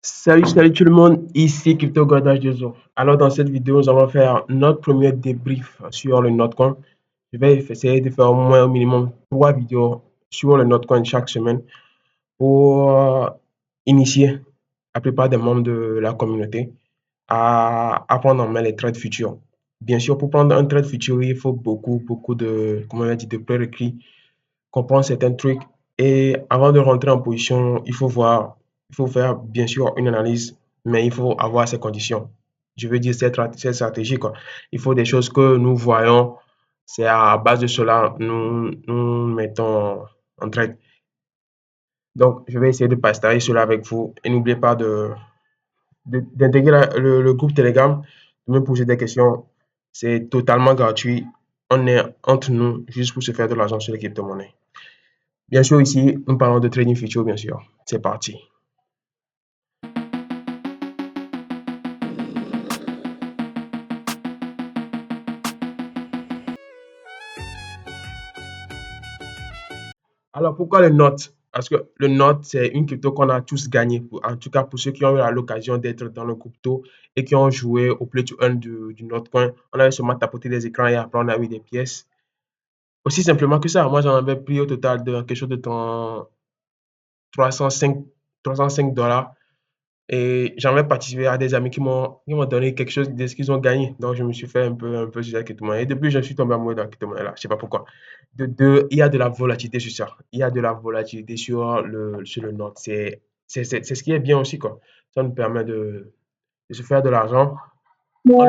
Salut tout le monde, ici Crypto Gordage de Zo. Alors dans cette vidéo, nous allons faire notre premier débrief sur le Notcoin. Je vais essayer de faire au moins au minimum 3 vidéos sur le Notcoin chaque semaine pour initier la plupart des membres de la communauté à apprendre en main les trades futurs. Bien sûr, pour prendre un trade futur, il faut beaucoup de, comment on a dit, de prérequis, comprendre certains trucs. Et avant de rentrer en position, il faut faire bien sûr une analyse, mais il faut avoir ces conditions. Je veux dire cette stratégie, quoi. Il faut des choses que nous voyons. C'est à base de cela nous mettons en trade. Donc, je vais essayer de partager cela avec vous. Et n'oubliez pas d'intégrer le groupe Telegram, de me poser des questions. C'est totalement gratuit. On est entre nous juste pour se faire de l'argent sur les crypto-monnaies. Bien sûr, ici, nous parlons de trading future, bien sûr. C'est parti. Alors, pourquoi le NOT? Parce que le NOT, c'est une crypto qu'on a tous gagné. En tout cas, pour ceux qui ont eu l'occasion d'être dans le crypto et qui ont joué au Play to Earn du Notcoin, on avait seulement tapoté des écrans et après on a eu des pièces. Aussi simplement que ça, moi j'en avais pris au total de quelque chose de 305, 305 $. Et j'avais participé à des amis qui m'ont donné quelque chose de ce qu'ils ont gagné. Donc, je me suis fait un peu sur la crypto-monnaie. Et depuis, je suis tombé amoureux de la crypto-monnaie là. Je sais pas pourquoi. Il y a de la volatilité sur ça. Il y a de la volatilité sur le Nord. C'est ce qui est bien aussi, quoi. Ça nous permet de se faire de l'argent en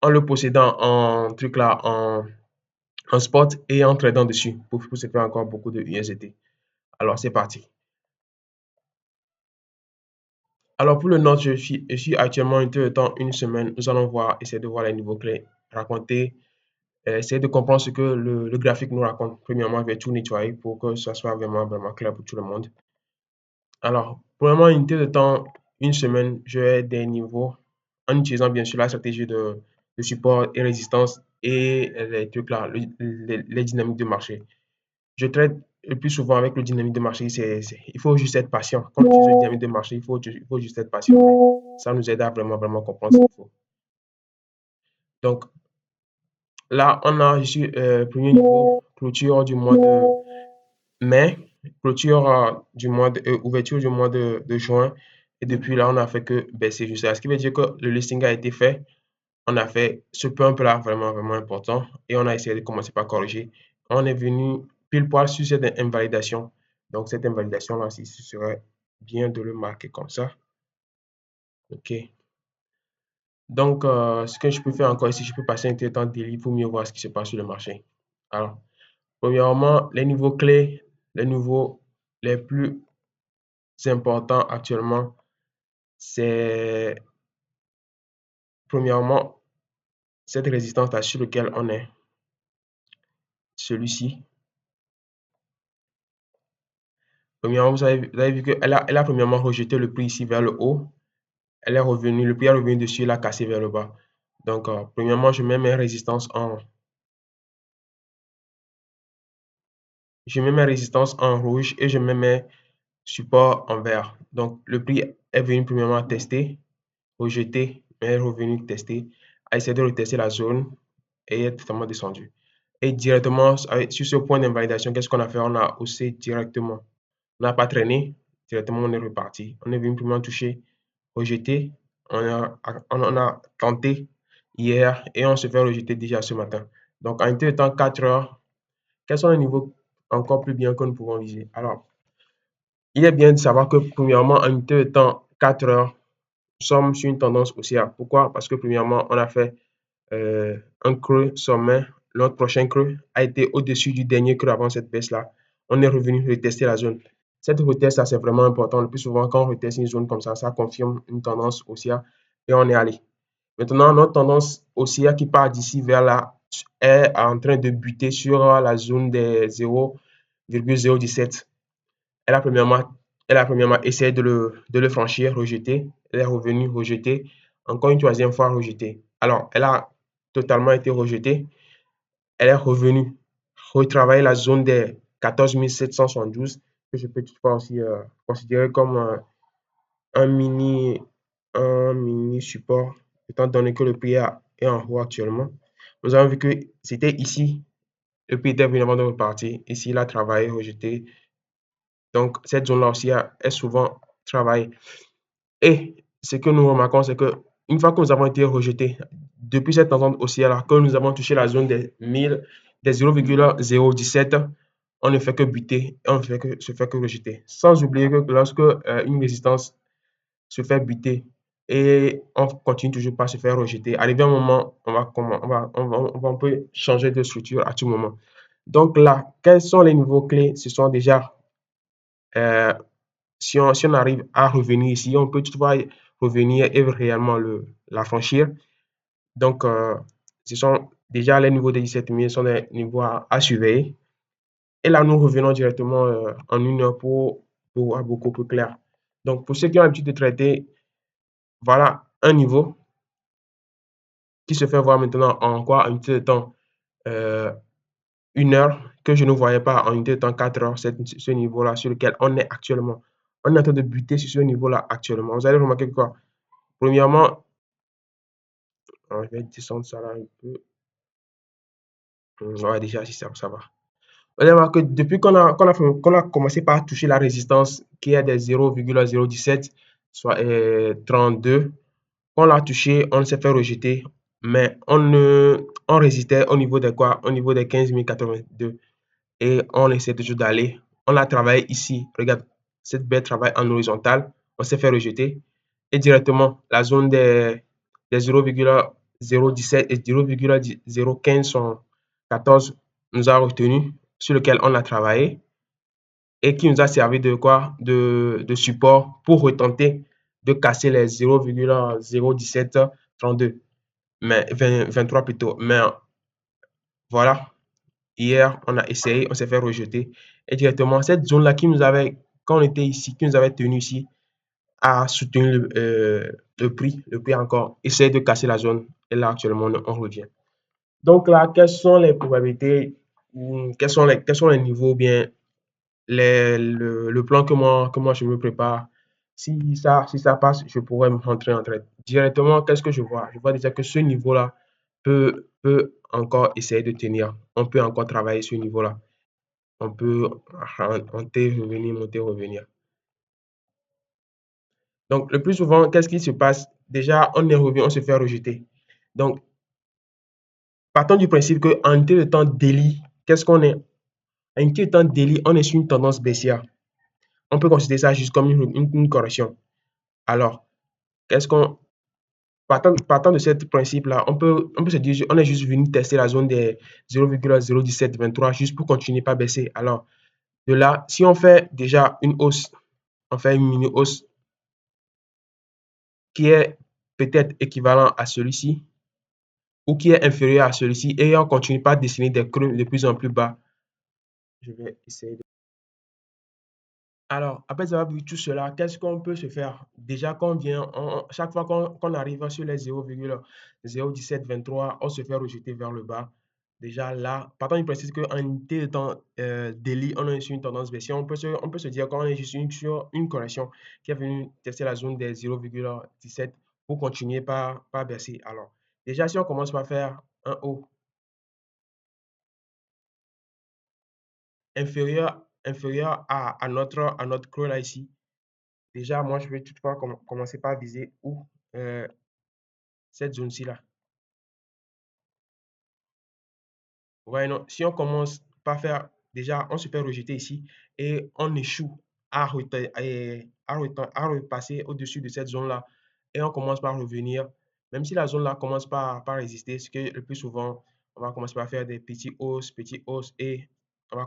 le possédant en truc là, en spot et en tradant dessus pour se faire encore beaucoup de USDT. Alors, c'est parti. Alors pour le Nord, je suis actuellement temps une semaine. Nous allons voir, essayer de voir les niveaux clés, raconter, essayer de comprendre ce que le graphique nous raconte. Premièrement, je vais tout nettoyer pour que ça soit vraiment clair pour tout le monde. Alors, premièrement, unité de temps, une semaine, je vais des niveaux en utilisant bien sûr la stratégie de support et résistance et les trucs là, les dynamiques de marché. Je traite le plus souvent avec le dynamique de marché, il faut juste être patient. Quand tu utilises le dynamique de marché, il faut juste être patient. Ça nous aide à vraiment comprendre ce qu'il faut. Donc là, on a ici premier niveau, clôture du mois de mai, clôture du mois ouverture du mois de juin. Et depuis là, on a fait que baisser juste ça. Ce qui veut dire que le listing a été fait. On a fait ce pump là vraiment important et on a essayé de commencer par corriger. On est venu pile poil sur cette invalidation. Donc cette invalidation là, si ce serait bien de le marquer comme ça. OK. Donc ce que je peux faire encore ici, je peux passer un temps daily pour mieux voir ce qui se passe sur le marché. Alors, premièrement, les niveaux clés, les niveaux les plus importants actuellement, c'est premièrement cette résistance là sur laquelle on est, celui-ci. Premièrement, vous avez vu qu'elle a premièrement rejeté le prix ici vers le haut. Elle est revenue, le prix est revenu dessus, elle a cassé vers le bas. Donc, premièrement, je mets mes résistances en rouge et je mets mes supports en vert. Donc, le prix est venu premièrement tester, rejeter, mais est revenu tester, a essayé de retester la zone et est totalement descendu. Et directement, sur ce point d'invalidation, qu'est-ce qu'on a fait? On a haussé directement. On n'a pas traîné, directement on est reparti. On est venu premièrement toucher, rejeter, on a tenté hier et on se fait rejeter déjà ce matin. Donc en unité de temps 4 heures, quels sont les niveaux encore plus bien que nous pouvons viser? Alors, il est bien de savoir que premièrement, en unité de temps 4 heures, nous sommes sur une tendance haussière. Pourquoi? Parce que premièrement, on a fait un creux sommet. Notre prochain creux a été au-dessus du dernier creux avant cette baisse-là. On est revenu retester la zone. Cette retest, ça c'est vraiment important. Le plus souvent, quand on reteste une zone comme ça confirme une tendance haussière et on est allé. Maintenant, notre tendance haussière qui part d'ici vers là est en train de buter sur la zone des 0,017. Elle a premièrement, elle a premièrement essayé de le franchir, rejeté. Elle est revenue, rejetée. Encore une troisième fois, rejetée. Alors, elle a totalement été rejetée. Elle est revenue retravailler la zone des 14 772 que je peux toutefois aussi considérer comme un mini, un mini support, étant donné que le prix est en haut actuellement. Nous avons vu que c'était ici, le prix était vraiment de repartir. Ici, il a travaillé, rejeté. Donc, cette zone-là aussi est souvent travaillée. Et ce que nous remarquons, c'est que une fois que nous avons été rejetés, depuis cette tendance haussière-là, que nous avons touché la zone des 1000, des 0,017, on ne fait que buter, on ne fait que, se fait que rejeter. Sans oublier que lorsque une résistance se fait buter et on continue toujours pas à se faire rejeter, arrivé un moment, on peut changer de structure à tout moment. Donc là, quels sont les niveaux clés? Ce sont déjà euh, si on arrive à revenir ici, on peut toutefois revenir et réellement la franchir. Donc, ce sont déjà les niveaux des 17 000 sont des niveaux à surveiller. Et là, nous revenons directement en une heure pour voir beaucoup plus clair. Donc, pour ceux qui ont l'habitude de traiter, voilà un niveau qui se fait voir maintenant en quoi? En unité de temps euh, une heure que je ne voyais pas en unité de temps 4 heures, ce niveau-là sur lequel on est actuellement. On est en train de buter sur ce niveau-là actuellement. Vous allez remarquer quoi? Premièrement, je vais descendre ça là un peu. Ouais, déjà, si ça va. Vous allez voir que depuis qu'on a commencé par toucher la résistance qui est de 0,017, soit 32, on l'a touché, on s'est fait rejeter, mais on résistait au niveau de quoi? Au niveau des 15 082. Et on essaie toujours d'aller. On a travaillé ici. Regarde, cette belle travail en horizontal. On s'est fait rejeter. Et directement, la zone des 0,017 et 0,01514 nous a retenu, sur lequel on a travaillé et qui nous a servi de quoi? De support pour retenter de casser les 0,01732, mais 23 plutôt. Mais voilà, hier, on a essayé, on s'est fait rejeter. Et directement, cette zone-là qui nous avait, quand on était ici, qui nous avait tenu ici, a soutenu le prix encore, essayer de casser la zone. Et là, actuellement, on revient. Donc là, quelles sont les probabilités, quels sont les niveaux, bien, le plan que moi je me prépare. Si ça passe, je pourrais me rentrer en trade. Directement, qu'est-ce que je vois? Je vois déjà que ce niveau-là peut encore essayer de tenir. On peut encore travailler ce niveau-là. On peut monter, revenir, monter, revenir. Donc, le plus souvent, qu'est-ce qui se passe? Déjà, on est revenu, on se fait rejeter. Donc, partons du principe qu'en unité de temps daily, qu'est-ce qu'on est? En unité de temps daily, on est sur une tendance baissière. On peut considérer ça juste comme une correction. Alors, qu'est-ce qu'on partant de ce principe-là, on peut se dire, on est juste venu tester la zone des 0,01723 juste pour continuer pas baisser. Alors, de là, si on fait déjà une hausse, on fait une mini hausse qui est peut-être équivalent à celui-ci ou qui est inférieur à celui-ci et on continue pas à dessiner des creux de plus en plus bas. Je vais essayer de... Alors, après avoir vu tout cela, qu'est-ce qu'on peut se faire? Déjà, quand on vient, chaque fois qu'on arrive sur les 0,01723, on se fait rejeter vers le bas. Déjà là, partant du principe qu'en unité de temps daily, on est sur une tendance baissière, on peut se dire qu'on est juste sur une correction qui est venue tester la zone des 0,17 pour continuer par baisser. Alors, déjà, si on commence par faire un haut inférieur à notre creux là ici, déjà, moi, je vais toutefois commencer par viser où euh, cette zone-ci là. Ouais, non, si on commence par faire, déjà, on se fait rejeter ici et on échoue à repasser au-dessus de cette zone-là et on commence par revenir. Même si la zone-là commence par résister, ce que le plus souvent, on va commencer par faire des petits hausses et on va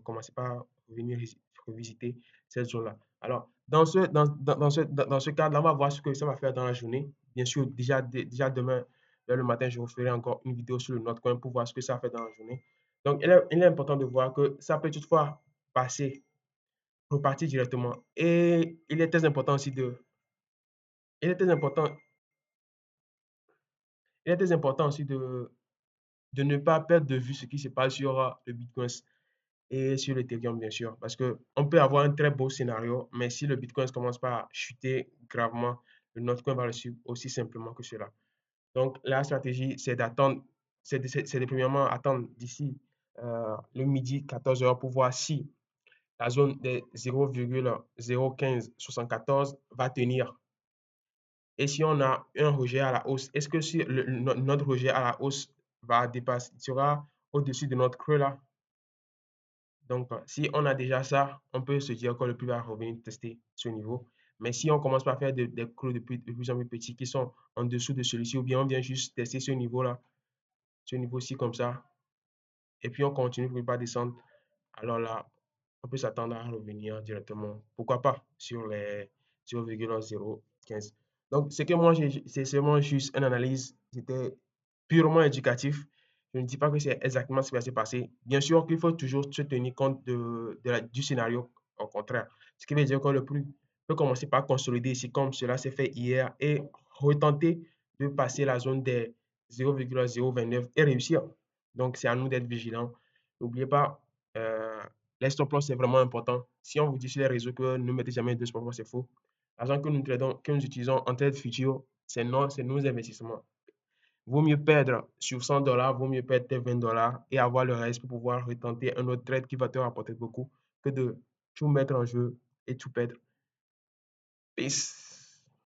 commencer par revenir revisiter cette zone-là. Alors, dans ce cadre-là, on va voir ce que ça va faire dans la journée. Bien sûr, déjà demain, vers le matin, je vous ferai encore une vidéo sur le Notcoin pour voir ce que ça fait dans la journée. Donc, il est important de voir que ça peut toutefois passer, repartir directement. Et il est très important, il est très important aussi de ne pas perdre de vue ce qui se passe sur le Bitcoin. et sur l'Ethereum, bien sûr. Parce qu'on peut avoir un très beau scénario, mais si le Bitcoin commence par chuter gravement, le Notcoin va le suivre aussi simplement que cela. Donc, la stratégie, c'est d'attendre, c'est de premièrement attendre d'ici le midi, 14 heures, pour voir si la zone des 0,01574 va tenir. Et si on a un rejet à la hausse, est-ce que si notre rejet à la hausse va dépasser, sera au-dessus de notre creux là? Donc, si on a déjà ça, on peut se dire que le prix va revenir tester ce niveau. Mais si on commence par faire des creux de plus en plus petits qui sont en dessous de celui-ci, ou bien on vient juste tester ce niveau-là, ce niveau-ci comme ça, et puis on continue pour ne pas descendre, alors là, on peut s'attendre à revenir directement, pourquoi pas, sur les 0,015. Donc, c'est que moi, c'est seulement juste une analyse, c'était purement éducatif. Je ne dis pas que c'est exactement ce qui va se passer. Bien sûr qu'il faut toujours se tenir compte du scénario au contraire. Ce qui veut dire que le prix peut commencer par consolider ici, comme cela s'est fait hier, et retenter de passer la zone des 0,029 et réussir. Donc, c'est à nous d'être vigilants. N'oubliez pas, euh, les stop loss, c'est vraiment important. Si on vous dit sur les réseaux que ne mettez jamais de stop loss, c'est faux. L'argent que nous tradons, que nous utilisons en trade future, c'est nos investissements. Vaut mieux perdre sur 100 dollars, vaut mieux perdre tes 20 dollars et avoir le reste pour pouvoir retenter un autre trade qui va te rapporter beaucoup que de tout mettre en jeu et tout perdre. Peace.